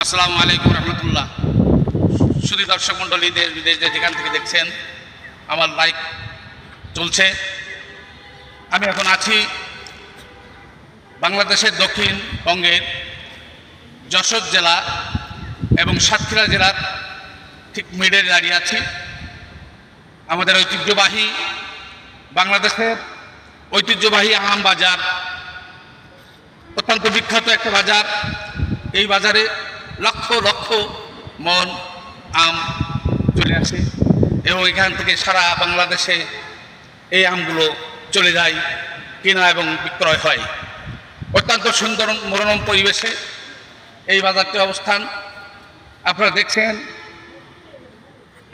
আসসালামু আলাইকুম রহমতুল্লাহ। শুধু দর্শক মণ্ডলী দেশ বিদেশ যেখান থেকে দেখছেন, আমার লাইভ চলছে। আমি এখন আছি বাংলাদেশের দক্ষিণবঙ্গের যশোর জেলা এবং সাতক্ষীরা জেলার ঠিক মিডে দাঁড়িয়ে আছি। আমাদের ঐতিহ্যবাহী বাংলাদেশের ঐতিহ্যবাহী আম বাজার, অত্যন্ত বিখ্যাত একটা বাজার। এই বাজারে লক্ষ লক্ষ মন আম চলে আসে এবং এখান থেকে সারা বাংলাদেশে এই আমগুলো চলে যায়, কেনা এবং বিক্রয় হয়। অত্যন্ত সুন্দর মনোরম পরিবেশে এই বাজারটির অবস্থান। আপনারা দেখছেন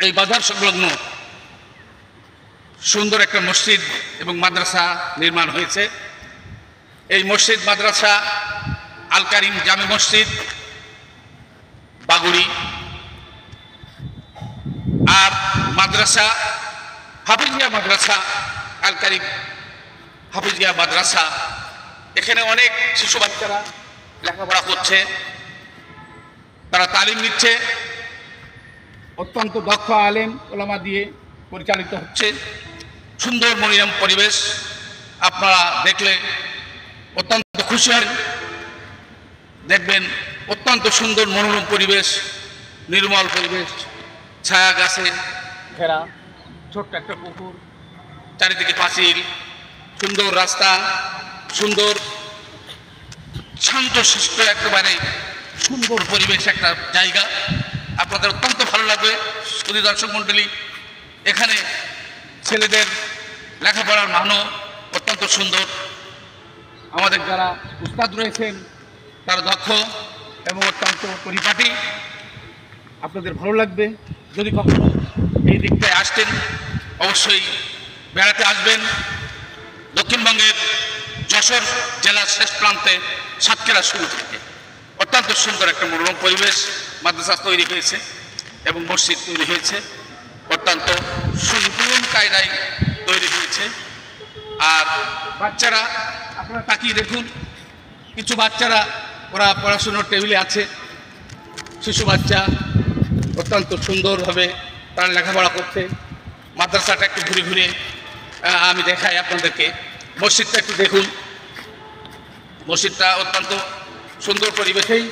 এই বাজার সংলগ্ন সুন্দর একটা মসজিদ এবং মাদ্রাসা নির্মাণ হয়েছে। এই মসজিদ মাদ্রাসা আল কারিম জামে মসজিদ বাগুড়ি, আর মাদ্রাসা হাফিজিয়া মাদ্রাসা আল কারিম হাফিজিয়া মাদ্রাসা। এখানে অনেক শিশু বাচ্চারা লেখাপড়া করছে, তারা তালিম নিচ্ছে। অত্যন্ত দক্ষ আলেম ওলামা দিয়ে পরিচালিত হচ্ছে। সুন্দর মনোরম পরিবেশ, আপনারা দেখলে অত্যন্ত খুশি হন। দেখবেন অত্যন্ত সুন্দর মনোরম পরিবেশ, নির্মল পরিবেশ, ছায়া গাছে ঘেরা, ছোট্ট একটা পুকুর, চারিদিকে পাঁচিল, সুন্দর রাস্তা, সুন্দর শান্তশিষ্ট একেবারে সুন্দর পরিবেশ একটা জায়গা। আপনাদের অত্যন্ত ভালো লাগবে। শুধু দর্শক মণ্ডলী, এখানে ছেলেদের লেখাপড়ার মানও অত্যন্ত সুন্দর। আমাদের যারা উস্তাদ রয়েছেন তারা দক্ষ এবং অত্যন্ত পরিপাটি। আপনাদের ভালো লাগবে। যদি কখনো এই দিকটায় আসতেন, অবশ্যই বেড়াতে আসবেন। দক্ষিণবঙ্গের যশোর জেলার শেষ প্রান্তে সাতক্ষীরা শুরু থেকে অত্যন্ত সুন্দর একটা মনোরম পরিবেশ, মাদ্রাসা তৈরি হয়েছে এবং মসজিদ তৈরি হয়েছে। অত্যন্ত সুন্দর কায়দায় তৈরি হয়েছে। আর বাচ্চারা, আপনারা তাকিয়ে দেখুন, কিছু বাচ্চারা ওরা পড়াশুনোর টেবিলে আছে। শিশু বাচ্চা অত্যন্ত সুন্দরভাবে তারা লেখাপড়া করছে। মাদ্রাসাটা একটু ঘুরে ঘুরে আমি দেখাই আপনাদেরকে। মসজিদটা একটু দেখুন। মসজিদটা অত্যন্ত সুন্দর পরিবেশেই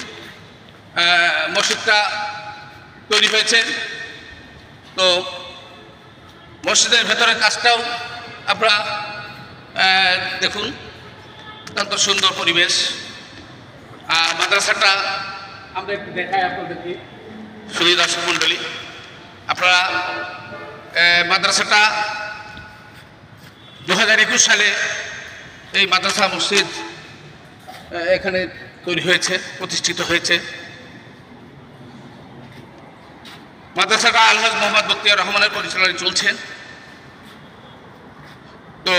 মসজিদটা তৈরি হয়েছে। তো মসজিদের ভেতরের কাজটাও আপনারা দেখুন, অত্যন্ত সুন্দর পরিবেশ। মাদ্রাসাটা আমরা একটু দেখাই আপনাদেরকে। শুধু দর্শক মণ্ডলী, আপনারা মাদ্রাসাটা 2021 সালে এই মাদ্রাসা মসজিদ এখানে তৈরি হয়েছে, প্রতিষ্ঠিত হয়েছে। মাদ্রাসাটা আলহাজ মোহাম্মদ বখতিয়ার রহমানের পরিচালনায় চলছে। তো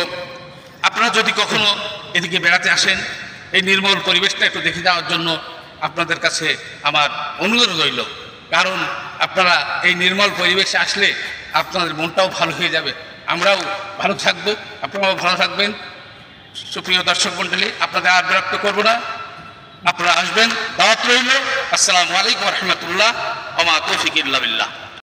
আপনারা যদি কখনো এদিকে বেড়াতে আসেন, এই নির্মল পরিবেশটা একটু দেখে যাওয়ার জন্য আপনাদের কাছে আমার অনুরোধ রইল। কারণ আপনারা এই নির্মল পরিবেশে আসলে আপনাদের মনটাও ভালো হয়ে যাবে, আমরাও ভালো থাকবো, আপনারাও ভালো থাকবেন। সুপ্রিয় দর্শক মণ্ডলী, আপনাদের আর বিরক্ত করবো না, আপনারা আসবেন, দাওয়াত রইল। আসসালামু আলাইকুম রহমতুল্লাহ। ওয়া মা তৌফিক ইল্লা বিল্লাহ।